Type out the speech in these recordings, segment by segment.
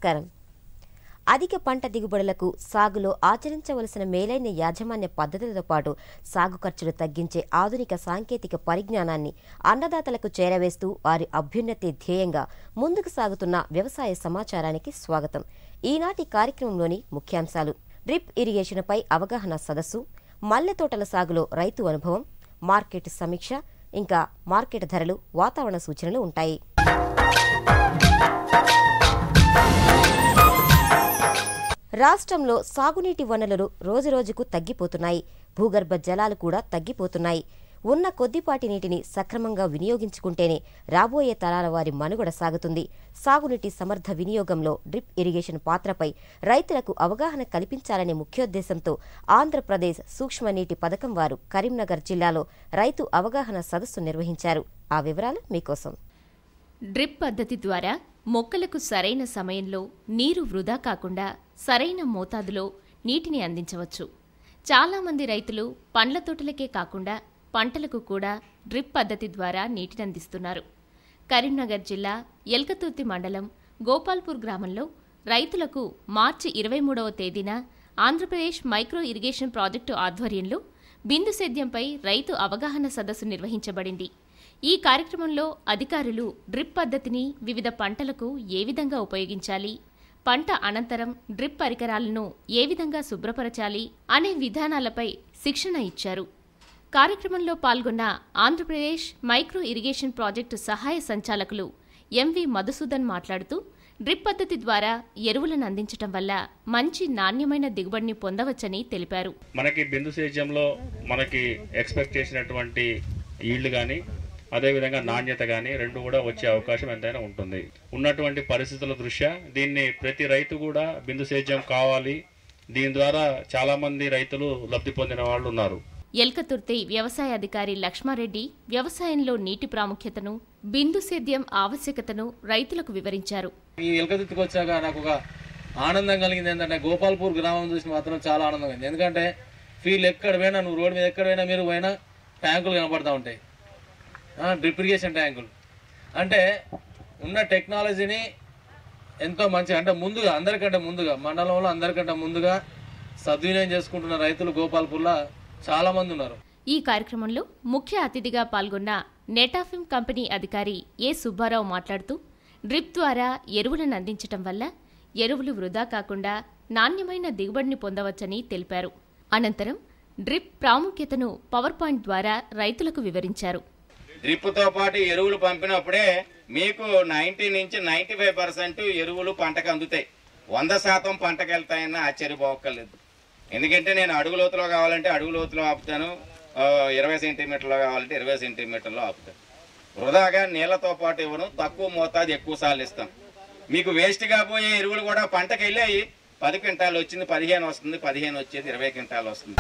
నమస్కారం. అధిక పంట దిగుబడులకు సాగులో ఆచరించవలసిన మేలైన యాజమాన్య పద్ధతులతో పాటు సాగు ఖర్చులు తగ్గించే ఆధునిక సాంకేతిక పరిజ్ఞానాన్ని అన్నదాతలకు చేరవేస్తూ వారి అభ్యున్నతి ధ్యేయంగా ముందుకు సాగుతున్న వ్యవసాయ సమాచారానికి స్వాగతం. ఈనాటి కార్యక్రమంలోని ముఖ్యాంశాలు: డ్రిప్ ఇరిగేషన్పై అవగాహన సదస్సు, మల్లె తోటల సాగులో రైతు అనుభవం, మార్కెట్ సమీక్ష, ఇంకా మార్కెట్ ధరలు, వాతావరణ సూచనలు ఉంటాయి. రాష్ట్రంలో సాగునీటి వనరులు రోజురోజుకు తగ్గిపోతున్నాయి. భూగర్భ జలాలు కూడా తగ్గిపోతున్నాయి. ఉన్న కొద్దిపాటి నీటిని సక్రమంగా వినియోగించుకుంటేనే రాబోయే తరాల వారి మనుగడ సాగుతుంది. సాగునీటి సమర్థ వినియోగంలో డ్రిప్ ఇరిగేషన్ పాత్రపై రైతులకు అవగాహన కల్పించాలనే ముఖ్యోద్దేశంతో ఆంధ్రప్రదేశ్ సూక్ష్మనీటి పథకం వారు కరీంనగర్ జిల్లాలో రైతు అవగాహన సదస్సు నిర్వహించారు. ఆ వివరాలు మీకోసం. డ్రిప్ పద్ధతి ద్వారా మొక్కలకు సరైన సమయంలో నీరు వృధా కాకుండా సరైన మోతాదులో నీటిని అందించవచ్చు. చాలామంది రైతులు పండ్ల తోటలకే కాకుండా పంటలకు కూడా డ్రిప్ పద్ధతి ద్వారా నీటిని అందిస్తున్నారు. కరీంనగర్ జిల్లా ఎల్కతుర్తి మండలం గోపాల్పూర్ గ్రామంలో రైతులకు మార్చి 23వ తేదీన ఆంధ్రప్రదేశ్ మైక్రో ఇరిగేషన్ ప్రాజెక్టు ఆధ్వర్యంలో బిందు సేద్యంపై రైతు అవగాహన సదస్సు నిర్వహించబడింది. ఈ కార్యక్రమంలో అధికారులు డ్రిప్ పద్ధతిని వివిధ పంటలకు ఏ విధంగా ఉపయోగించాలి, పంట అనంతరం డ్రిప్ పరికరాలను ఏ విధంగా శుభ్రపరచాలి అనే విధానాలపై శిక్షణ ఇచ్చారు. కార్యక్రమంలో పాల్గొన్న ఆంధ్రప్రదేశ్ మైక్రో ఇరిగేషన్ ప్రాజెక్టు సహాయ సంచాలకులు ఎంవి మధుసూదన్ మాట్లాడుతూ, డ్రిప్ పద్ధతి ద్వారా ఎరువులను అందించడం వల్ల మంచి నాణ్యమైన దిగుబడిని పొందవచ్చని తెలిపారు. మనకి బిందు సేద్యంలో మనకి ఎక్స్పెక్ట్ చేసినటువంటి ఈల్డ్ కానీ అదేవిధంగా నాణ్యత కానీ రెండు కూడా వచ్చే అవకాశం ఎంతైనా ఉంటుంది. ఉన్నటువంటి పరిస్థితుల దృష్ట్యా దీన్ని ప్రతి రైతు కూడా బిందు సేద్యం కావాలి. దీని ద్వారా చాలా మంది రైతులు లబ్ధి పొందిన వాళ్ళు ఉన్నారు. ఎల్కతుర్తి వ్యవసాయ అధికారి లక్ష్మారెడ్డి వ్యవసాయంలో నీటి ప్రాముఖ్యతను, బిందు సేద్యం ఆవశ్యకతను రైతులకు వివరించారు. ఈ ఎల్కతుర్తికి వచ్చాక నాకు ఒక ఆనందం కలిగింది ఏంటంటే, గోపాల్పూర్ గ్రామం చూసి మాత్రం చాలా ఆనందం అయింది. ఎందుకంటే ఫీల్డ్ ఎక్కడ పోయినా, నువ్వు రోడ్డు మీద ఎక్కడ పోయినా, మీరు పోయినా ట్యాంకులు కనపడతా ఉంటాయి, డ్రిప్ ఇరిగేషన్ ట్యాంకులు. అంటే ఉన్న టెక్నాలజీని ఎంతో మంచిగా, అంటే ముందుగా అందరికంటే ముందుగా మండలంలో అందరికంటే ముందుగా సద్వినియోగం చేసుకుంటున్న రైతులు గోపాల్పూర్లో చాలా మంది ఉన్నారు. ఈ కార్యక్రమంలో ముఖ్య అతిథిగా పాల్గొన్న నెటాఫిమ్ కంపెనీ అధికారి ఏ సుబ్బారావు మాట్లాడుతూ, డ్రిప్ ద్వారా ఎరువులను అందించటం వల్ల ఎరువులు వృధా కాకుండా నాణ్యమైన దిగుబడిని పొందవచ్చని తెలిపారు. అనంతరం డ్రిప్ ప్రాముఖ్యతను పవర్ పాయింట్ ద్వారా రైతులకు వివరించారు. డ్రిప్తో పాటు ఎరువులు పంపినప్పుడే మీకు 90 నుంచి 95% ఎరువులు పంటకు అందుతాయి. 100% పంటకు వెళ్తాయన్న ఆశ్చర్యపోవక్కర్లేదు. ఎందుకంటే నేను అడుగు లోతులో కావాలంటే అడుగు లోతులో ఆపుతాను, 20 సెంటీమీటర్లో కావాలంటే 20 సెంటీమీటర్లో ఆపుతాను. వృధాగా నీళ్లతో పాటు ఇవ్వను, తక్కువ మోతాదు ఎక్కువ సార్లు ఇస్తాం. మీకు వేస్ట్గా పోయే ఎరువులు కూడా పంటకు వెళ్ళాయి. 10 క్వింటాలు వచ్చింది 15 వస్తుంది, 15 వచ్చేది 20 క్వింటాలు వస్తుంది.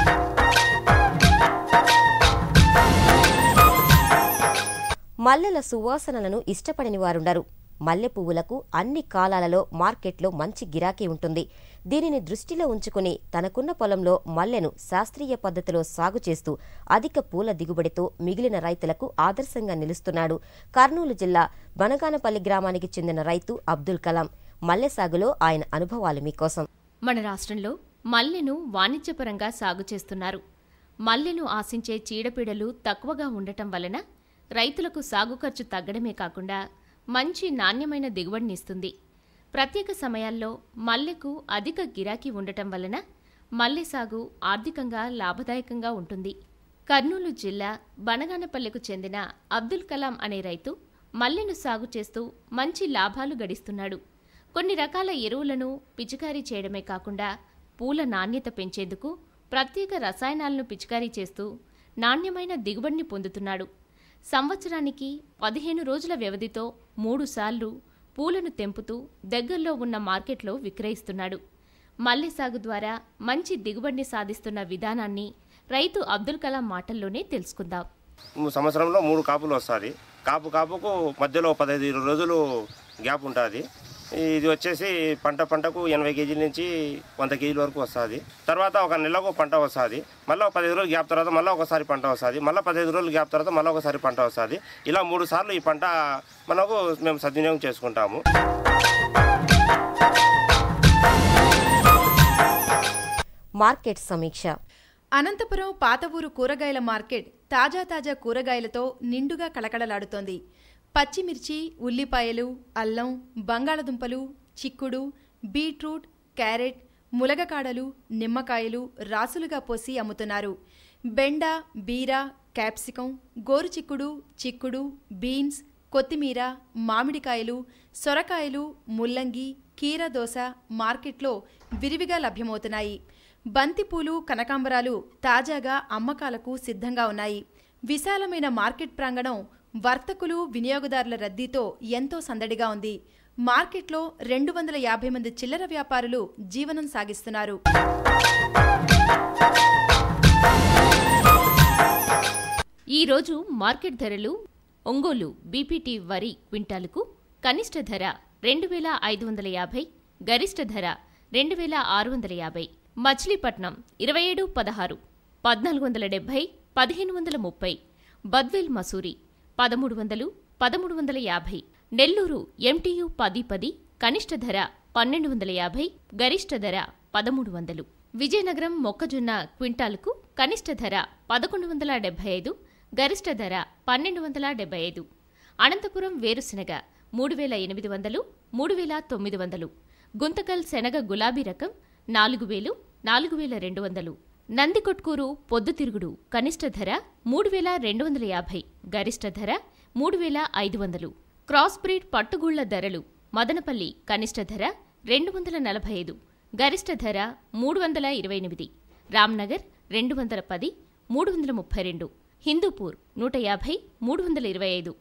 మల్లెల సువాసనలను ఇష్టపడని వారుండరు. మల్లె పువ్వులకు అన్ని కాలాలలో మార్కెట్లో మంచి గిరాకీ ఉంటుంది. దీనిని దృష్టిలో ఉంచుకుని తనకున్న పొలంలో మల్లెను శాస్త్రీయ పద్ధతిలో సాగు చేస్తూ అధిక పూల దిగుబడితో మిగిలిన రైతులకు ఆదర్శంగా నిలుస్తున్నాడు కర్నూలు జిల్లా బనగానపల్లి గ్రామానికి చెందిన రైతు అబ్దుల్ కలాం. మల్లె సాగులో ఆయన అనుభవాలు మీకోసం. మన రాష్ట్రంలో మల్లెను వాణిజ్యపరంగా సాగు చేస్తున్నారు. మల్లెను ఆశించే చీడపీడలు తక్కువగా ఉండటం వలన రైతులకు సాగు ఖర్చు తగ్గడమే కాకుండా మంచి నాణ్యమైన దిగుబడినిస్తుంది. ప్రత్యేక సమయాల్లో మల్లెకు అధిక గిరాకీ ఉండటం వలన మల్లె సాగు ఆర్థికంగా లాభదాయకంగా ఉంటుంది. కర్నూలు జిల్లా బనగానపల్లెకు చెందిన అబ్దుల్ కలాం అనే రైతు మల్లెను సాగు చేస్తూ మంచి లాభాలు గడిస్తున్నాడు. కొన్ని రకాల ఎరువులను పిచికారీ చేయడమే కాకుండా పూల నాణ్యత పెంచేందుకు ప్రత్యేక రసాయనాలను పిచికారీ చేస్తూ నాణ్యమైన దిగుబడిని పొందుతున్నాడు. సంవత్సరానికి 15 రోజుల వ్యవధితో 3 సార్లు పూలను తెంపుతూ దగ్గరలో ఉన్న మార్కెట్లో విక్రయిస్తున్నాడు. మల్లె సాగు ద్వారా మంచి దిగుబడిని సాధిస్తున్న విధానాన్ని రైతు అబ్దుల్ కలాం మాటల్లోనే తెలుసుకుందాం. సంవత్సరంలో 3 కాపులు వస్తుంది. కాపుకు మధ్యలో 15-20 రోజులు గ్యాప్ ఉంటుంది. ఇది వచ్చేసి పంటకు 80 కేజీల నుంచి 100 కేజీల వరకు వస్తుంది. తర్వాత ఒక నెలకు పంట వస్తుంది. మళ్ళీ 15 రోజులు గ్యాప్ తర్వాత మళ్ళీ ఒకసారి పంట వస్తుంది. మళ్ళీ 15 రోజులు గ్యాప్ తర్వాత మళ్ళీ ఒకసారి పంట వస్తుంది. ఇలా 3 సార్లు ఈ పంట మేము సద్వినియోగం చేసుకుంటాము. మార్కెట్ సమీక్ష. అనంతపురం పాత ఊరు కూరగాయల మార్కెట్ తాజా కూరగాయలతో నిండుగా కళకళలాడుతోంది. పచ్చిమిర్చి, ఉల్లిపాయలు, అల్లం, బంగాళదుంపలు, చిక్కుడు, బీట్రూట్, క్యారెట్, ములగకాడలు, నిమ్మకాయలు రాసులుగా పోసి అమ్ముతున్నారు. బెండ, బీర, క్యాప్సికం, గోరుచిక్కుడు, చిక్కుడు, బీన్స్, కొత్తిమీర, మామిడికాయలు, సొరకాయలు, ముల్లంగి, కీరదోస మార్కెట్లో విరివిగా లభ్యమవుతున్నాయి. బంతిపూలు, కనకాంబరాలు తాజాగా అమ్మకాలకు సిద్ధంగా ఉన్నాయి. విశాలమైన మార్కెట్ ప్రాంగణం వర్తకులు, వినియోగదారుల రద్దీతో ఎంతో సందడిగా ఉంది. మార్కెట్లో 250 మంది చిల్లర వ్యాపారులు జీవనం సాగిస్తున్నారు. ఈరోజు మార్కెట్ ధరలు: ఒంగోలు బీపీటీ వరి క్వింటాలుకు కనిష్ట ధర 2550, గరిష్ట ధర 2650. మచిలీపట్నం 2716, 1470, 1530. బద్వేల్ మసూరి 1300, 1350. నెల్లూరు ఎంటీయు 1010, కనిష్ట ధర 1250, గరిష్ట ధర 1300. విజయనగరం మొక్కజొన్న క్వింటాలుకు కనిష్ట ధర 1175, గరిష్ట ధర 1275. అనంతపురం వేరుశెనగ 3800, 3900. గుంతకల్ శనగ గులాబీ రకం 4000, 4200. నందికొట్కూరు పొద్దుతిరుగుడు కనిష్ట ధర 3250, గరిష్ట ధర 3500. క్రాస్ బ్రీడ్ పట్టుగూళ్ల ధరలు: మదనపల్లి కనిష్ట ధర 245, గరిష్ట ధర 328. రామ్నగర్ 210, 332. హిందూపూర్ 150, 325.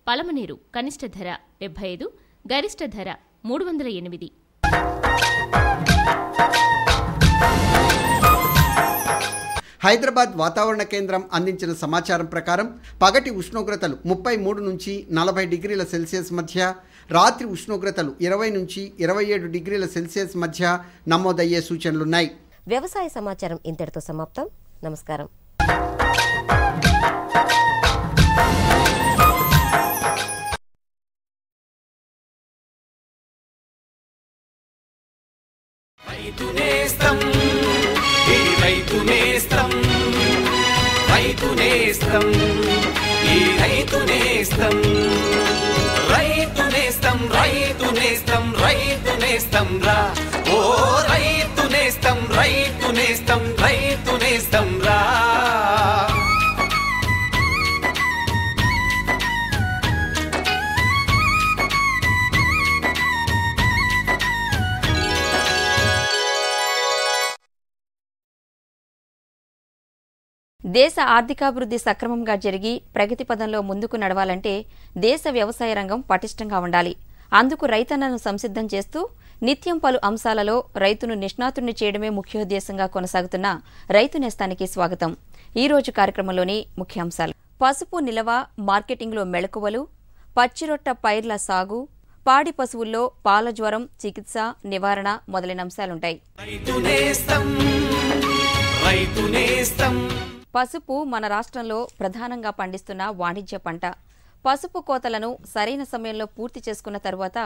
పలమనేరు కనిష్ట ధర 75, గరిష్ట ధర 308. హైదరాబాద్ వాతావరణ కేంద్రం అందించిన సమాచారం ప్రకారం పగటి ఉష్ణోగ్రతలు 33 నుంచి 40 డిగ్రీల సెల్సియస్ మధ్య, రాత్రి ఉష్ణోగ్రతలు 20 నుంచి 27 డిగ్రీల సెల్సియస్ మధ్య నమోదయ్యే సూచనలున్నాయి. వ్యవసాయ సమాచారం ఇంతటితో సమాప్తం. నమస్కారం. రైతు నేస్తం, ఈ రైతు నేస్తం, రైతు నేస్తం, ఈ రైతు నేస్తం, రైతు నేస్తం, రైతు నేస్తం, రైతు నేస్తం రా, ఓ రైతు నేస్తం, రైతు నేస్తం, రైతు నేస్తం రా. దేశ ఆర్థికాభివృద్ధి సక్రమంగా జరిగి ప్రగతి పదంలో ముందుకు నడవాలంటే దేశ వ్యవసాయ రంగం పటిష్టంగా ఉండాలి. అందుకు రైతన్నను సంసిద్ధం చేస్తూ నిత్యం పలు అంశాలలో రైతును నిష్ణాతుడిని చేయడమే ముఖ్యోద్దేశంగా కొనసాగుతున్న రైతు నేస్తానికి స్వాగతం. ఈ రోజు కార్యక్రమంలోని ముఖ్యాంశాలు: పసుపు నిల్వ, మార్కెటింగ్లో మెళకువలు, పచ్చిరొట్ట పైర్ల సాగు, పాడి పశువుల్లో పాల జ్వరం చికిత్స నివారణ మొదలైన అంశాలుంటాయి. పసుపు మన రాష్ట్రంలో ప్రధానంగా పండిస్తున్న వాణిజ్య పంట. పసుపు కోతలను సరైన సమయంలో పూర్తి చేసుకున్న తరువాత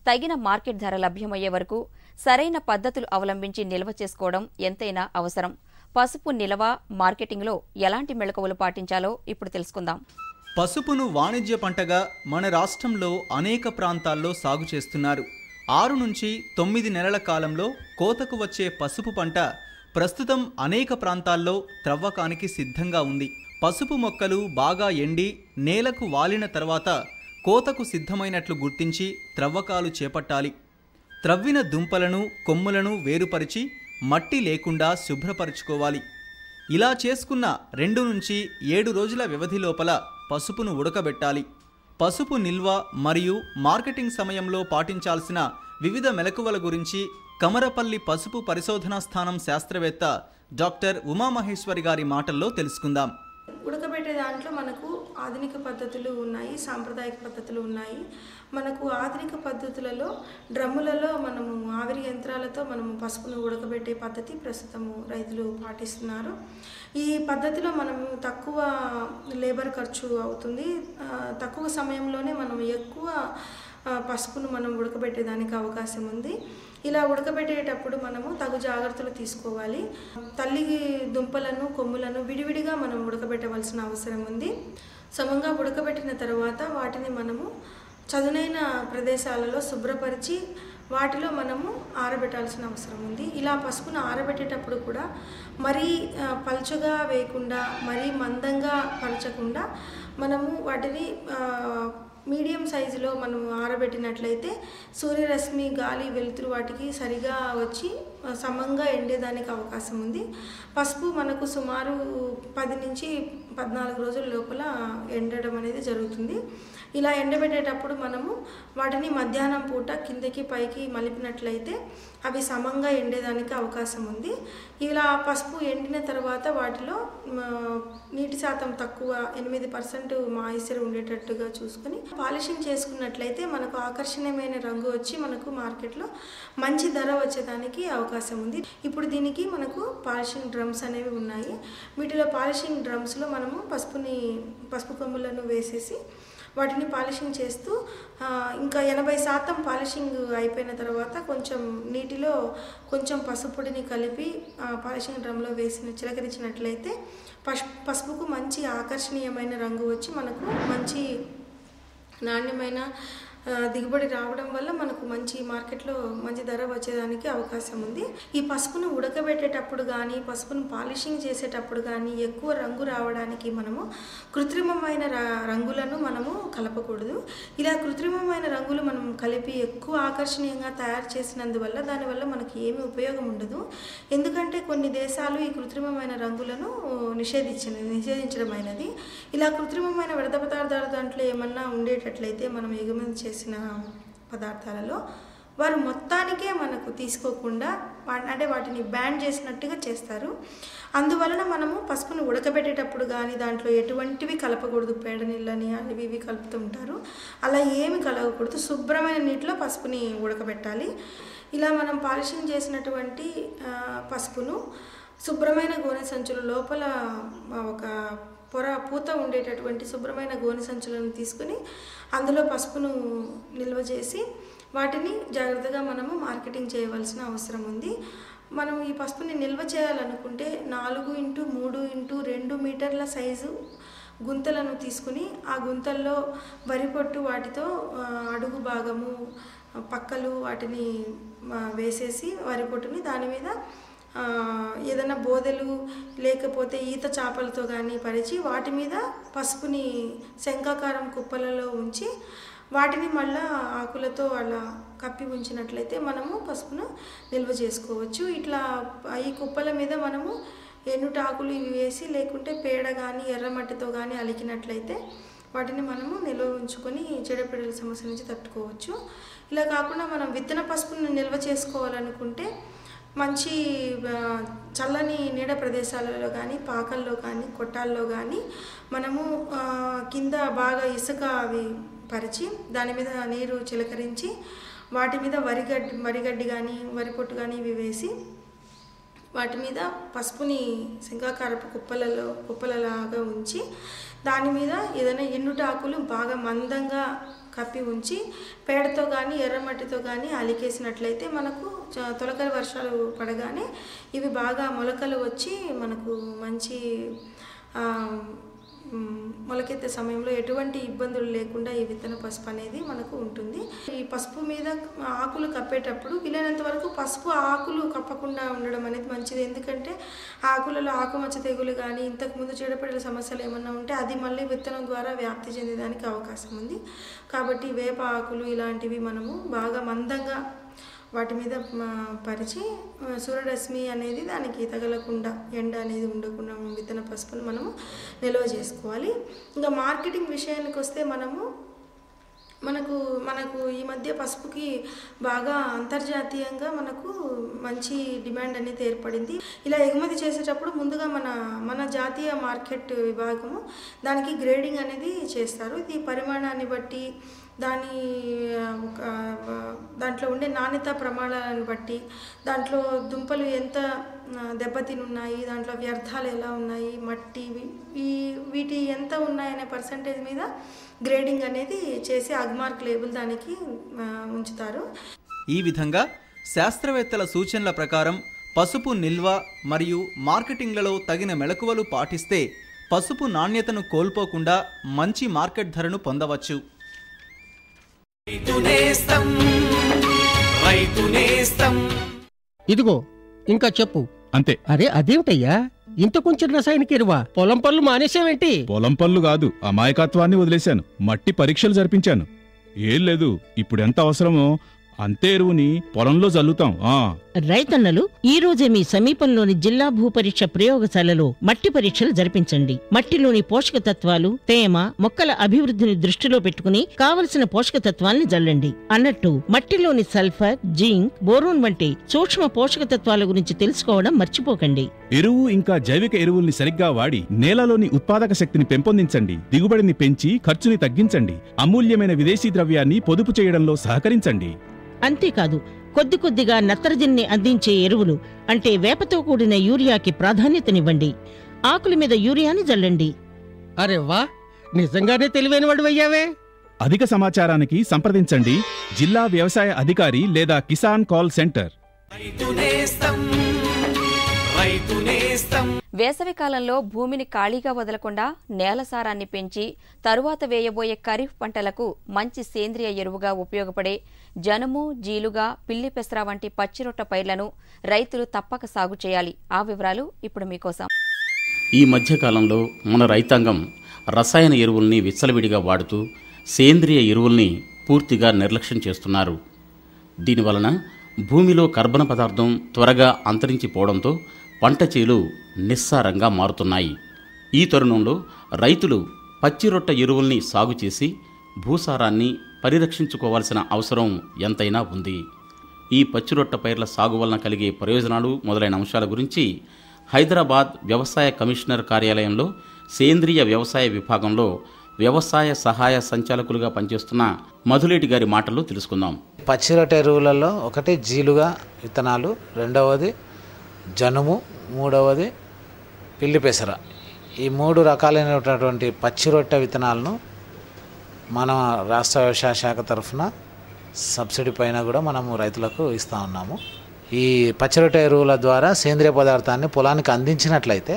తగిన మార్కెట్ ధర లభ్యమయ్యే వరకు సరైన పద్ధతులు అవలంబించి నిల్వ చేసుకోవడం ఎంతైనా అవసరం. పసుపు నిల్వ, మార్కెటింగ్లో ఎలాంటి మెళకువలు పాటించాలో ఇప్పుడు తెలుసుకుందాం. పసుపును వాణిజ్య పంటగా మన రాష్ట్రంలో అనేక ప్రాంతాల్లో సాగు చేస్తున్నారు. 6 నుంచి 9 నెలల కాలంలో కోతకు వచ్చే పసుపు పంట ప్రస్తుతం అనేక ప్రాంతాల్లో త్రవ్వకానికి సిద్ధంగా ఉంది. పసుపు మొక్కలు బాగా ఎండి నేలకు వాలిన తర్వాత కోతకు సిద్ధమైనట్లు గుర్తించి త్రవ్వకాలు చేపట్టాలి. త్రవ్విన దుంపలను, కొమ్ములను వేరుపరిచి మట్టి లేకుండా శుభ్రపరుచుకోవాలి. ఇలా చేసుకున్న 2 నుంచి 7 రోజుల వ్యవధి లోపల పసుపును ఉడకబెట్టాలి. పసుపు నిల్వ మరియు మార్కెటింగ్ సమయంలో పాటించాల్సిన వివిధ మెలకువల గురించి కమరపల్లి పసుపు పరిశోధనా స్థానం శాస్త్రవేత్త డాక్టర్ ఉమామహేశ్వరి గారి మాటల్లో తెలుసుకుందాం. ఉడకబెట్టే దాంట్లో మనకు ఆధునిక పద్ధతులు ఉన్నాయి, సాంప్రదాయిక పద్ధతులు ఉన్నాయి. మనకు ఆధునిక పద్ధతులలో డ్రమ్ములలో మనము ఆవిరి యంత్రాలతో మనము పసుపును ఉడకబెట్టే పద్ధతి ప్రస్తుతము రైతులు పాటిస్తున్నారు. ఈ పద్ధతిలో మనము తక్కువ లేబర్ ఖర్చు అవుతుంది, తక్కువ సమయంలోనే మనం ఎక్కువ పసుపును మనం ఉడకబెట్టేదానికి అవకాశం ఉంది. ఇలా ఉడకబెట్టేటప్పుడు మనము తగు జాగ్రత్తలు తీసుకోవాలి. తల్లి దుంపలను కొమ్ములను విడివిడిగా మనం ఉడకబెట్టవలసిన అవసరం ఉంది. సమంగా ఉడకబెట్టిన తర్వాత వాటిని మనము చదునైన ప్రదేశాలలో శుభ్రపరిచి వాటిలో మనము ఆరబెట్టాల్సిన అవసరం ఉంది. ఇలా పసుపును ఆరబెట్టేటప్పుడు కూడా మరీ పలుచగా వేయకుండా మరీ మందంగా పలచకుండా మనము వాటిని మీడియం సైజులో మనం ఆరబెట్టినట్లయితే సూర్యరశ్మి గాలి వెలుతురు వాటికి సరిగా వచ్చి సమంగా ఎండేదానికి అవకాశం ఉంది. పసుపు మనకు సుమారు 10 నుంచి 14 రోజుల లోపల ఎండడం అనేది జరుగుతుంది. ఇలా ఎండబెట్టేటప్పుడు మనము వాటిని మధ్యాహ్నం పూట కిందకి పైకి మలిపినట్లయితే అవి సమంగా ఎండేదానికి అవకాశం ఉంది. ఇలా పసుపు ఎండిన తర్వాత వాటిలో నీటి శాతం తక్కువ 8% మాయిశ్చర్ ఉండేటట్టుగా చూసుకొని పాలిషింగ్ చేసుకున్నట్లయితే మనకు ఆకర్షణీయమైన రంగు వచ్చి మనకు మార్కెట్లో మంచి ధర వచ్చేదానికి అవకాశం ఉంది. ఇప్పుడు దీనికి మనకు పాలిషింగ్ డ్రమ్స్ అనేవి ఉన్నాయి. వీటిలో పాలిషింగ్ డ్రమ్స్లో మనము పసుపు కొమ్ములను వేసేసి వాటిని పాలిషింగ్ చేస్తూ ఇంకా 80% పాలిషింగ్ అయిపోయిన తర్వాత కొంచెం నీటిలో కొంచెం పసుపు పొడిని కలిపి పాలిషింగ్ డ్రమ్లో చిలకరించినట్లయితే పసుపుకు మంచి ఆకర్షణీయమైన రంగు వచ్చి మనకు మంచి నాణ్యమైన దిగుబడి రావడం వల్ల మనకు మంచి మార్కెట్లో మంచి ధర వచ్చేదానికి అవకాశం ఉంది. ఈ పసుపును ఉడకబెట్టేటప్పుడు కానీ పసుపును పాలిషింగ్ చేసేటప్పుడు కానీ ఎక్కువ రంగు రావడానికి మనము కృత్రిమమైన రంగులను మనము కలపకూడదు. ఇలా కృత్రిమమైన రంగులు మనం కలిపి ఎక్కువ ఆకర్షణీయంగా తయారు చేసినందువల్ల దానివల్ల మనకి ఏమీ ఉపయోగం ఉండదు. ఎందుకంటే కొన్ని దేశాలు ఈ కృత్రిమమైన రంగులను నిషేధించడమైనది. ఇలా కృత్రిమమైన వ్యర్థ పదార్థాలు దాంట్లో ఏమన్నా ఉండేటట్లయితే మనం ఎగుమతి చేసిన పదార్థాలలో వారు మొత్తానికే మనకు తీసుకోకుండా అంటే వాటిని బ్యాన్ చేసినట్టుగా చేస్తారు. అందువలన మనము పసుపును ఉడకబెట్టేటప్పుడు కానీ దాంట్లో ఎటువంటివి కలపకూడదు. పేడ నీళ్ళని అవి ఇవి కలుపుతూ ఉంటారు. అలా ఏమి కలగకూడదు. శుభ్రమైన నీటిలో పసుపుని ఉడకబెట్టాలి. ఇలా మనం పాలిషింగ్ చేసినటువంటి పసుపును శుభ్రమైన గోనె సంచుల లోపల ఒక పూత ఉండేటటువంటి శుభ్రమైన గోనె సంచులను తీసుకుని అందులో పసుపును నిల్వ చేసి వాటిని జాగ్రత్తగా మనము మార్కెటింగ్ చేయవలసిన అవసరం ఉంది. మనం ఈ పసుపుని నిల్వ చేయాలనుకుంటే 4x3x2 మీటర్ల సైజు గుంతలను తీసుకుని ఆ గుంతల్లో వరి పొట్టు వాటితో అడుగు భాగము పక్కలు వాటిని వేసేసి వరి పొట్టుని దాని మీద ఏదైనా బోదెలు లేకపోతే ఈత చేపలతో కానీ పరిచి వాటి మీద పసుపుని శంఖాకారం కుప్పలలో ఉంచి వాటిని మళ్ళా ఆకులతో అలా కప్పి ఉంచినట్లయితే మనము పసుపును నిల్వ చేసుకోవచ్చు. ఇట్లా ఈ కుప్పల మీద మనము ఎండుటాకులు ఇవి వేసి లేకుంటే పేడ కానీ ఎర్రమట్టితో కానీ అలికినట్లయితే వాటిని మనము నిల్వ ఉంచుకొని చీడపీడల సమస్య నుంచి తట్టుకోవచ్చు. ఇలా కాకుండా మనం విత్తన పసుపును నిల్వ చేసుకోవాలనుకుంటే మంచి చల్లని నీడ ప్రదేశాలలో కానీ పాకల్లో కానీ కొట్టాల్లో కానీ మనము కింద బాగా ఇసుక అవి పరిచి దాని మీద నీరు చిలకరించి వాటి మీద వరిగడ్డి కానీ వరి పొట్టు కానీ ఇవి వేసి వాటి మీద పసుపుని శంఖాకారపు కుప్పలలాగా ఉంచి దాని మీద ఏదైనా ఎండుటాకులు బాగా మందంగా కప్పి ఉంచి పేడతో కానీ ఎర్రమట్టితో కానీ అలికేసినట్లయితే మనకు తొలకరి వర్షాలు పడగానే ఇవి బాగా మొలకలు వచ్చి మనకు మంచి మొలకెత్తే సమయంలో ఎటువంటి ఇబ్బందులు లేకుండా ఈ విత్తన పసుపు అనేది మనకు ఉంటుంది. ఈ పసుపు మీద ఆకులు కప్పేటప్పుడు వీలైనంత వరకు పసుపు ఆకులు కప్పకుండా ఉండడం అనేది మంచిది. ఎందుకంటే ఆకులలో ఆకుమచ్చ తెగులు కానీ ఇంతకుముందు చీడపీడల సమస్యలు ఏమన్నా ఉంటే అది మళ్ళీ విత్తనం ద్వారా వ్యాప్తి చెందేదానికి అవకాశం ఉంది. కాబట్టి వేప ఆకులు ఇలాంటివి మనము బాగా మందంగా వాటి మీద పరిచి సూర్యరశ్మి అనేది దానికి తగలకుండా ఎండ అనేది ఉండకుండా విత్తన పసుపును మనము నిల్వ చేసుకోవాలి. ఇంకా మార్కెటింగ్ విషయానికి వస్తే మనకు ఈ మధ్య పసుపుకి బాగా అంతర్జాతీయంగా మనకు మంచి డిమాండ్ అనేది ఏర్పడింది. ఇలా ఎగుమతి చేసేటప్పుడు ముందుగా మన జాతీయ మార్కెట్ విభాగము దానికి గ్రేడింగ్ అనేది చేస్తారు. ఇది పరిమాణాన్ని బట్టి దాంట్లో ఉండే నాణ్యత ప్రమాణాలను బట్టి దాంట్లో దుంపలు ఎంత దెబ్బతినున్నాయి, దాంట్లో వ్యర్థాలు ఎలా ఉన్నాయి, మట్టి వీటి ఎంత ఉన్నాయనే పర్సంటేజ్ మీద గ్రేడింగ్ అనేది చేసి అగ్మార్క్ లేబుల్ దానికి ఉంచుతారు. ఈ విధంగా శాస్త్రవేత్తల సూచనల ప్రకారం పసుపు నిల్వ మరియు మార్కెటింగ్లలో తగిన మెళకువలు పాటిస్తే పసుపు నాణ్యతను కోల్పోకుండా మంచి మార్కెట్ ధరను పొందవచ్చు. ఇదిగో ఇంకా చెప్పు. అంతే. అరే అదేమిటయ్యా, ఇంత కొంచెం రసాయనిక ఎరువా? పొలం పనులు మానేసావేంటి? పొలం పనులు కాదు, అమాయకత్వాన్ని వదిలేశాను. మట్టి పరీక్షలు జరిపించాను. ఏం లేదు, ఇప్పుడు ఎంత అవసరమో అంతే ఎరువుని పొలంలో జల్లుతాం. రైతన్నలు ఈ రోజే మీ సమీపంలోని జిల్లా భూపరీక్ష ప్రయోగశాలలో మట్టి పరీక్షలు జరిపించండి. మట్టిలోని పోషక తత్వాలు, తేమ, మొక్కల అభివృద్ధిని దృష్టిలో పెట్టుకుని కావలసిన పోషక తత్వాల్ని జల్లండి. అన్నట్టు మట్టిలోని సల్ఫర్, జింక్, బోరోన్ వంటి సూక్ష్మ పోషక తత్వాల గురించి తెలుసుకోవడం మర్చిపోకండి. ఎరువు ఇంకా జైవిక ఎరువుల్ని సరిగ్గా వాడి నేలలోని ఉత్పాదక శక్తిని పెంపొందించండి. దిగుబడిని పెంచి ఖర్చుని తగ్గించండి. అమూల్యమైన విదేశీ ద్రవ్యాన్ని పొదుపు చేయడంలో సహకరించండి. అంతేకాదు, కొద్ది కొద్దిగా నత్రజనిని అందించే ఎరువులు అంటే వేపతో కూడిన యూరియాకి ప్రాధాన్యతనివ్వండి. ఆకుల మీద యూరియాని జల్లండి. అరే వా, నిజంగానే తెలివైన వాడు అయ్యావే. అధిక సమాచారానికి సంప్రదించండి జిల్లా వ్యవసాయ అధికారి లేదా కిసాన్ కాల్ సెంటర్. వేసవి కాలంలో భూమిని ఖాళీగా వదలకుండా నేల సారాన్ని పెంచి తరువాత వేయబోయే ఖరీఫ్ పంటలకు మంచి సేంద్రియ ఎరువుగా ఉపయోగపడే జనుము, జీలుగా, పిల్లి పెసర వంటి పచ్చిరొట్ట పైర్లను రైతులు తప్పక సాగు చేయాలి. ఆ వివరాలు ఇప్పుడు మీకోసం. ఈ మధ్యకాలంలో మన రైతాంగం రసాయన ఎరువుల్ని విచ్చలవిడిగా వాడుతూ సేంద్రియ ఎరువుల్ని పూర్తిగా నిర్లక్ష్యం చేస్తున్నారు. దీనివలన భూమిలో కర్బన పదార్థం త్వరగా అంతరించిపోవడంతో పంట చేలు నిస్సారంగా మారుతున్నాయి. ఈ తరుణంలో రైతులు పచ్చిరొట్ట ఎరువుల్ని సాగు చేసి భూసారాన్ని పరిరక్షించుకోవాల్సిన అవసరం ఎంతైనా ఉంది. ఈ పచ్చిరొట్ట పైర్ల సాగు వలన కలిగే ప్రయోజనాలు మొదలైన అంశాల గురించి హైదరాబాద్ వ్యవసాయ కమిషనర్ కార్యాలయంలో సేంద్రియ వ్యవసాయ విభాగంలో వ్యవసాయ సహాయ సంచాలకులుగా పనిచేస్తున్న మధులేటి గారి మాటల్లో తెలుసుకుందాం. పచ్చిరొట్ట ఎరువులలో ఒకటి జీలుగా విత్తనాలు, రెండవది జనుము, మూడవది పిల్లి పెసర. ఈ 3 రకాలైనటువంటి పచ్చిరొట్ట విత్తనాలను మన రాష్ట్ర వ్యవసాయ శాఖ తరఫున సబ్సిడీ పైన కూడా మనము రైతులకు ఇస్తూ ఉన్నాము. ఈ పచ్చిరొట్ట ఎరువుల ద్వారా సేంద్రియ పదార్థాన్ని పొలానికి అందించినట్లయితే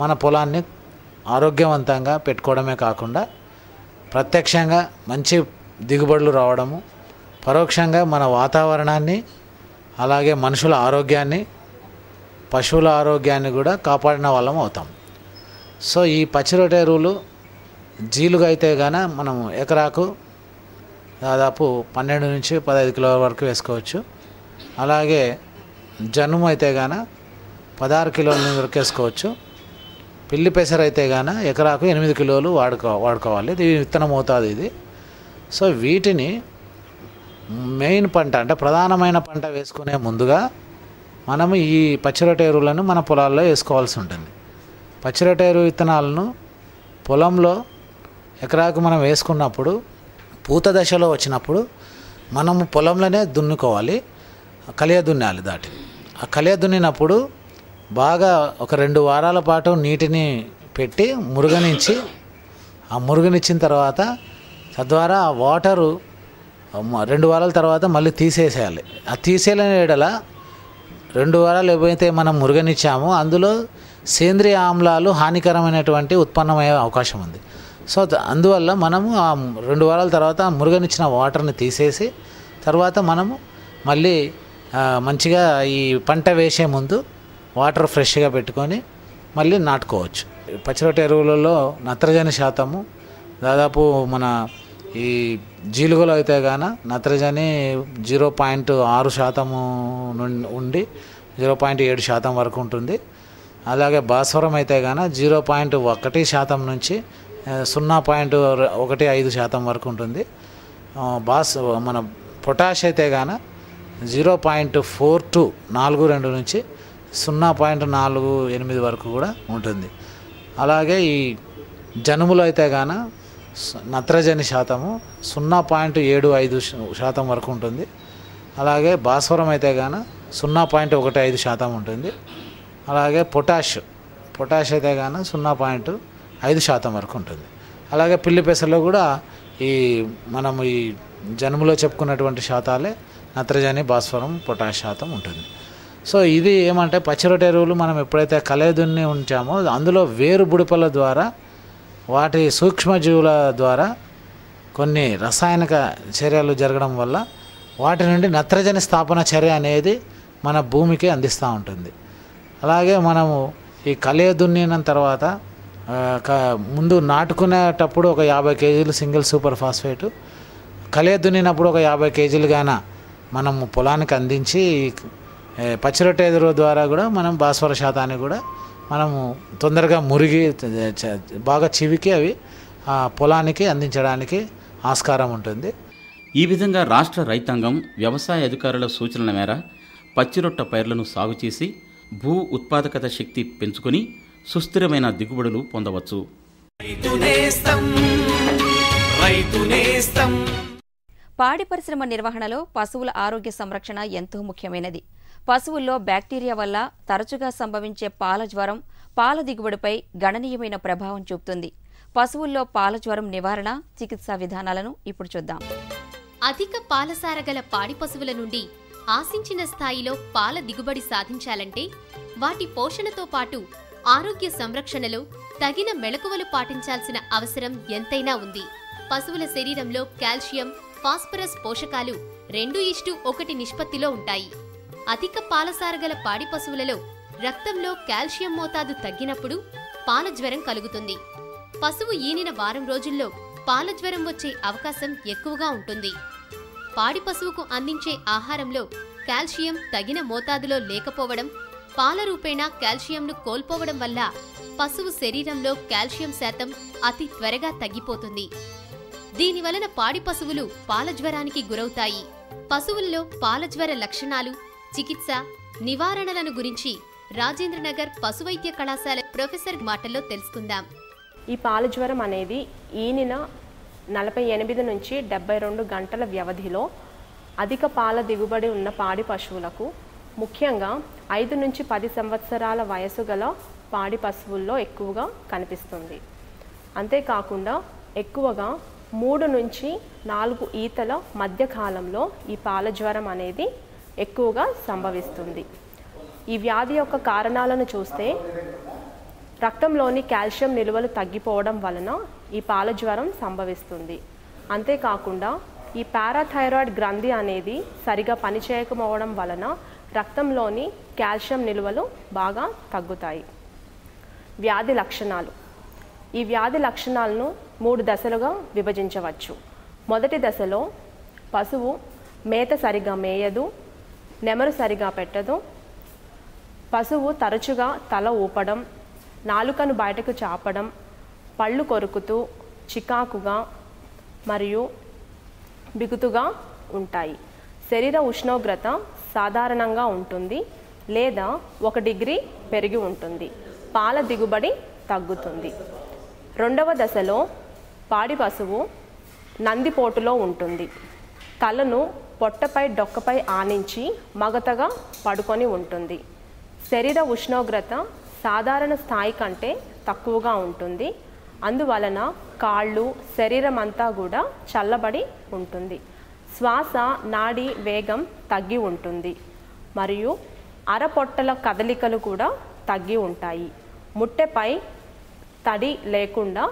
మన పొలాన్ని ఆరోగ్యవంతంగా పెట్టుకోవడమే కాకుండా ప్రత్యక్షంగా మంచి దిగుబడులు రావడము, పరోక్షంగా మన వాతావరణాన్ని, అలాగే మనుషుల ఆరోగ్యాన్ని, పశువుల ఆరోగ్యాన్ని కూడా కాపాడిన వాళ్ళం అవుతాం. సో ఈ పచ్చిరొట్ట ఎరువులు జీలుగా అయితే గాన మనం ఎకరాకు దాదాపు 12 నుంచి 15 కిలోల వరకు వేసుకోవచ్చు. అలాగే జనుము అయితే గాన 16 కిలోల వరకు వేసుకోవచ్చు. పిల్లి పెసర అయితే గాన ఎకరాకు 8 కిలోలు వాడుకోవాలి. ఇది విత్తనం అవుతుంది ఇది. సో వీటిని మెయిన్ పంట అంటే ప్రధానమైన పంట వేసుకునే ముందుగా మనము ఈ పచ్చిరొట్ట ఎరువులను మన పొలాల్లో వేసుకోవాల్సి ఉంటుంది. పచ్చిరొట్ట ఎరువు విత్తనాలను పొలంలో ఎకరాకు మనం వేసుకున్నప్పుడు పూత దశలో వచ్చినప్పుడు మనము పొలంలోనే దున్నుకోవాలి. కలియ దున్నాలి. ఆ కలియ దున్నినప్పుడు బాగా ఒక 2 వారాల పాటు నీటిని పెట్టి మురుగనిచ్చి, ఆ మురుగనిచ్చిన తర్వాత తద్వారా ఆ వాటరు 2 వారాల తర్వాత మళ్ళీ తీసేసేయాలి. ఆ తీసేయలేని ఎడల 2 వారాలు ఏవైతే మనం మురుగనిచ్చామో అందులో సేంద్రియ ఆమ్లాలు హానికరమైనటువంటి ఉత్పన్నమయ్యే అవకాశం ఉంది. సో అందువల్ల మనము ఆ 2 వారాల తర్వాత మురుగనిచ్చిన వాటర్ని తీసేసి తర్వాత మనము మళ్ళీ మంచిగా ఈ పంట వేసే ముందు వాటర్ ఫ్రెష్గా పెట్టుకొని మళ్ళీ నాటుకోవచ్చు. పచ్చిరొట్ట ఎరువులలో నత్రజని శాతము దాదాపు మన ఈ జీలుగలో అయితే గాన నత్రజని 0.6% ఉండి 0.7% వరకు ఉంటుంది. అలాగే భాస్వరం అయితే గాన 0.1% నుంచి 0.15% వరకు ఉంటుంది. మన పొటాష్ అయితే గాన 0.42 నుంచి 0.48 వరకు కూడా ఉంటుంది. అలాగే ఈ జనుములో అయితే గాన నత్రజని శాతము 0.75% వరకు ఉంటుంది. అలాగే భాస్వరం అయితే గాన 0.15% ఉంటుంది. అలాగే పొటాష్ అయితే గాన 0.5% వరకు ఉంటుంది. అలాగే పిల్లి పెసరలో కూడా ఈ మనం ఈ జనుములో చెప్పుకున్నటువంటి శాతాలే నత్రజని, భాస్వరం, పొటాష్ శాతం ఉంటుంది. సో ఇది ఏమంటే పచ్చిరొట్ట ఎరువులు మనం ఎప్పుడైతే కలయదున్ని ఉంచామో అందులో వేరు బుడిపల ద్వారా వాటి సూక్ష్మజీవుల ద్వారా కొన్ని రసాయనిక చర్యలు జరగడం వల్ల వాటి నుండి నత్రజని స్థాపన చర్య అనేది మన భూమికి అందిస్తూ ఉంటుంది. అలాగే మనము ఈ కలయ దున్నిన తర్వాత ముందు నాటుకునేటప్పుడు ఒక 50 కేజీలు సింగిల్ సూపర్ ఫాస్ఫేటు, కలయ దున్నినప్పుడు ఒక 50 కేజీలు గాన మనము పొలానికి అందించి పచ్చిరొట్టె ఎరువు ద్వారా కూడా మనం భాస్వర శాతాన్ని కూడా మనము తొందరగా మురిగి బాగా చివికి అవి పొలానికి అందించడానికి ఆస్కారం ఉంటుంది. ఈ విధంగా రాష్ట్ర రైతాంగం వ్యవసాయ అధికారుల సూచనల మేర పచ్చిరొట్ట పైర్లను సాగు చేసి భూ ఉత్పాదకత శక్తి పెంచుకొని సుస్థిరమైన దిగుబడులు పొందవచ్చు. పాడి పరిశ్రమ నిర్వహణలో పశువుల ఆరోగ్య సంరక్షణ ఎంతో ముఖ్యమైనది. పశువుల్లో బ్యాక్టీరియా వల్ల తరచుగా సంభవించే పాల జ్వరం పాల దిగుబడిపై గణనీయమైన ప్రభావం చూపుతుంది. పశువుల్లో పాల జ్వరం నివారణ, చికిత్సా విధానాలను ఇప్పుడు చూద్దాం. అధిక పాలసార గల పాడి పశువుల నుండి ఆశించిన స్థాయిలో పాల దిగుబడి సాధించాలంటే వాటి పోషణతో పాటు ఆరోగ్య సంరక్షణలో తగిన మెళకువలు పాటించాల్సిన అవసరం ఎంతైనా ఉంది. పశువుల శరీరంలో కాల్షియం, ఫాస్ఫరస్ పోషకాలు 2:1 నిష్పత్తిలో ఉంటాయి. అధిక పాలసార గల పాడి పశువులలో రక్తంలో కాల్షియం మోతాదు తగ్గినప్పుడు పాల జ్వరం కలుగుతుంది. పశువు ఈనిన వారం రోజుల్లో పాల జ్వరం వచ్చే అవకాశం ఎక్కువగా ఉంటుంది. పాడి పశువుకు అందించే ఆహారంలో కాల్షియం తగిన మోతాదులో లేకపోవడం, పాల రూపేణా కాల్షియంను కోల్పోవడం వల్ల పశువు శరీరంలో కాల్షియం శాతం అతి త్వరగా తగ్గిపోతుంది. దీనివలన పాడి పశువులు పాల జ్వరానికి గురవుతాయి. పశువుల్లో పాల జ్వర లక్షణాలు, చికిత్స, నివారణలను గురించి రాజేంద్రనగర్ పశువైద్య కళాశాల ప్రొఫెసర్ మాటల్లో తెలుసుకుందాం. ఈ పాల జ్వరం అనేది ఈనిన 48 నుంచి 72 గంటల వ్యవధిలో అధిక పాల దిగుబడి ఉన్న పాడి పశువులకు, ముఖ్యంగా 5 నుంచి 10 సంవత్సరాల వయసు గల పాడి పశువుల్లో ఎక్కువగా కనిపిస్తుంది. అంతేకాకుండా ఎక్కువగా 3 నుంచి 4 ఈతల మధ్యకాలంలో ఈ పాల జ్వరం అనేది ఎక్కువగా సంభవిస్తుంది. ఈ వ్యాధి యొక్క కారణాలను చూస్తే రక్తంలోని కాల్షియం నిల్వలు తగ్గిపోవడం వలన ఈ పాల జ్వరం సంభవిస్తుంది. అంతేకాకుండా ఈ పారాథైరాయిడ్ గ్రంథి అనేది సరిగా పనిచేయకపోవడం వలన రక్తంలోని కాల్షియం నిల్వలు బాగా తగ్గుతాయి. వ్యాధి లక్షణాలు. ఈ వ్యాధి లక్షణాలను 3 దశలుగా విభజించవచ్చు. మొదటి దశలో పశువు మేత సరిగా మేయదు, నెమరు సరిగా పెట్టదు, పశువు తరచుగా తల ఊపడం, నాలుకను బయటకు చాపడం, పళ్ళు కొరుకుతూ చికాకుగా మరియు బిగుతుగా ఉంటాయి. శరీర ఉష్ణోగ్రత సాధారణంగా ఉంటుంది లేదా 1 డిగ్రీ పెరిగి ఉంటుంది. పాల దిగుబడి తగ్గుతుంది. రెండవ దశలో పాడి పశువు నందిపోటులో ఉంటుంది. తలను పొట్టపై డొక్కపై ఆనించి మగతగా పడుకొని ఉంటుంది. శరీర ఉష్ణోగ్రత సాధారణ స్థాయి కంటే తక్కువగా ఉంటుంది. అందువలన కాళ్ళు, శరీరం అంతా కూడా చల్లబడి ఉంటుంది. శ్వాస నాడి వేగం తగ్గి ఉంటుంది మరియు అరపొట్టల కదలికలు కూడా తగ్గి ఉంటాయి. ముట్టెపై తడి లేకుండా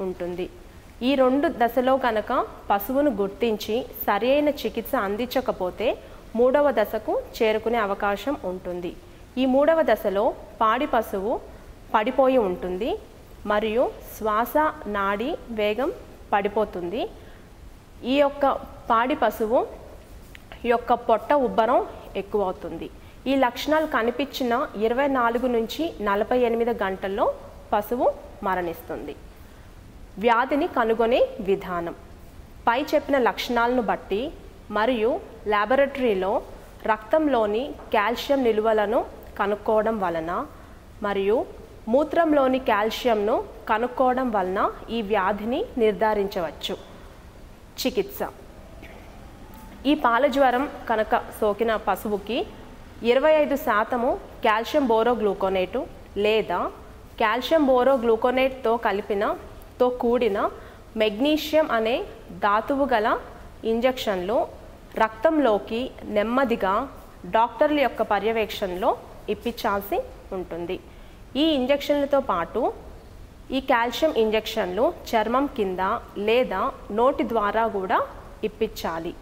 ఉంటుంది. ఈ 2 దశలో కనుక పశువును గుర్తించి సరైన చికిత్స అందించకపోతే 3వ దశకు చేరుకునే అవకాశం ఉంటుంది. ఈ 3వ దశలో పాడి పశువు పడిపోయి ఉంటుంది మరియు శ్వాస నాడి వేగం పడిపోతుంది. ఈ యొక్క పాడి పశువు యొక్క పొట్ట ఉబ్బరం ఎక్కువ అవుతుంది. ఈ లక్షణాలు కనిపించిన 24 నుంచి 48 గంటల్లో పశువు మరణిస్తుంది. వ్యాధిని కనుగొనే విధానం. పై చెప్పిన లక్షణాలను బట్టి మరియు ల్యాబొరేటరీలో రక్తంలోని కాల్షియం నిల్వలను కనుక్కోవడం వలన మరియు మూత్రంలోని కాల్షియంను కనుక్కోవడం వలన ఈ వ్యాధిని నిర్ధారించవచ్చు. చికిత్స. ఈ పాల జ్వరం కనుక సోకిన పశువుకి 25% కాల్షియం బోరోగ్లూకోనేటు లేదా కాల్షియం బోరోగ్లూకోనేట్తో కూడిన మెగ్నీషియం అనే ధాతువు గల ఇంజెక్షన్లు రక్తంలోకి నెమ్మదిగా డాక్టర్ల యొక్క పర్యవేక్షణలో ఇప్పించాల్సి ఉంటుంది. ఈ ఇంజెక్షన్లతో పాటు ఈ కాల్షియం ఇంజెక్షన్లు చర్మం కింద లేదా నోటి ద్వారా కూడా ఇప్పించాలి.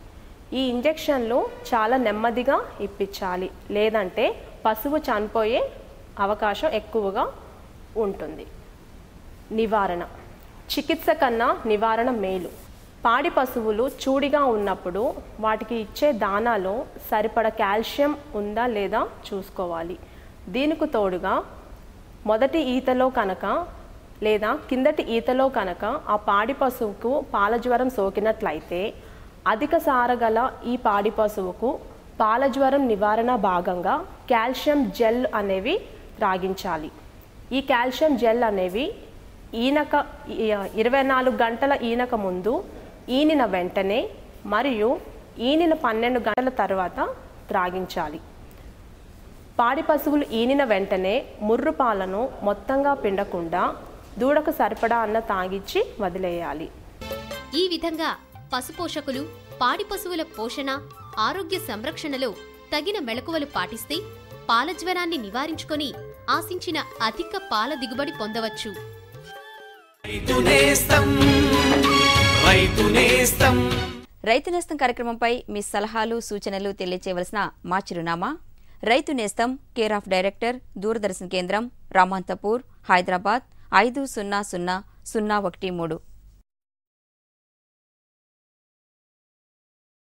ఈ ఇంజెక్షన్లు చాలా నెమ్మదిగా ఇప్పించాలి, లేదంటే పశువు చనిపోయే అవకాశం ఎక్కువగా ఉంటుంది. నివారణ, చికిత్స కన్నా నివారణ మేలు. పాడి పశువులు చూడిగా ఉన్నప్పుడు వాటికి ఇచ్చే దానాలో సరిపడ కాల్షియం ఉందా లేదా చూసుకోవాలి. దీనికి తోడుగా మొదటి ఈతలో కనుక లేదా కిందటి ఈతలో కనుక ఆ పాడి పశువుకు పాలజ్వరం సోకినట్లయితే అధిక సారగల ఈ పాడి పశువుకు పాలజ్వరం నివారణ భాగంగా కాల్షియం జెల్ అనేవి త్రాగించాలి. ఈ కాల్షియం జెల్ అనేవి ఈనక 24 గంటల ఈనక ముందు, ఈనిన వెంటనే మరియు ఈనిన 12 గంటల తర్వాత త్రాగించాలి. పాడి పశువులు ఈనిన వెంటనే ముర్రు పాలను మొత్తంగా పిండకుండా దూడకు సరిపడా అన్న తాగిచ్చి వదిలేయాలి. ఈ విధంగా పశుపోషకులు పాడి పశువుల పోషణ, ఆరోగ్య సంరక్షణలో తగిన మెళకువలు పాటిస్తే పాలజ్వరాన్ని నివారించుకొని ఆశించిన అధిక పాల దిగుబడి పొందవచ్చు. రైతు నేస్తం కార్యక్రమంపై మీ సలహాలు సూచనలు తెలియచేయవలసిన మా చిరునామా రైతు నేస్తం, కేర్ ఆఫ్ డైరెక్టర్, దూరదర్శన్ కేంద్రం, రామాంతపూర్, హైదరాబాద్ 500013.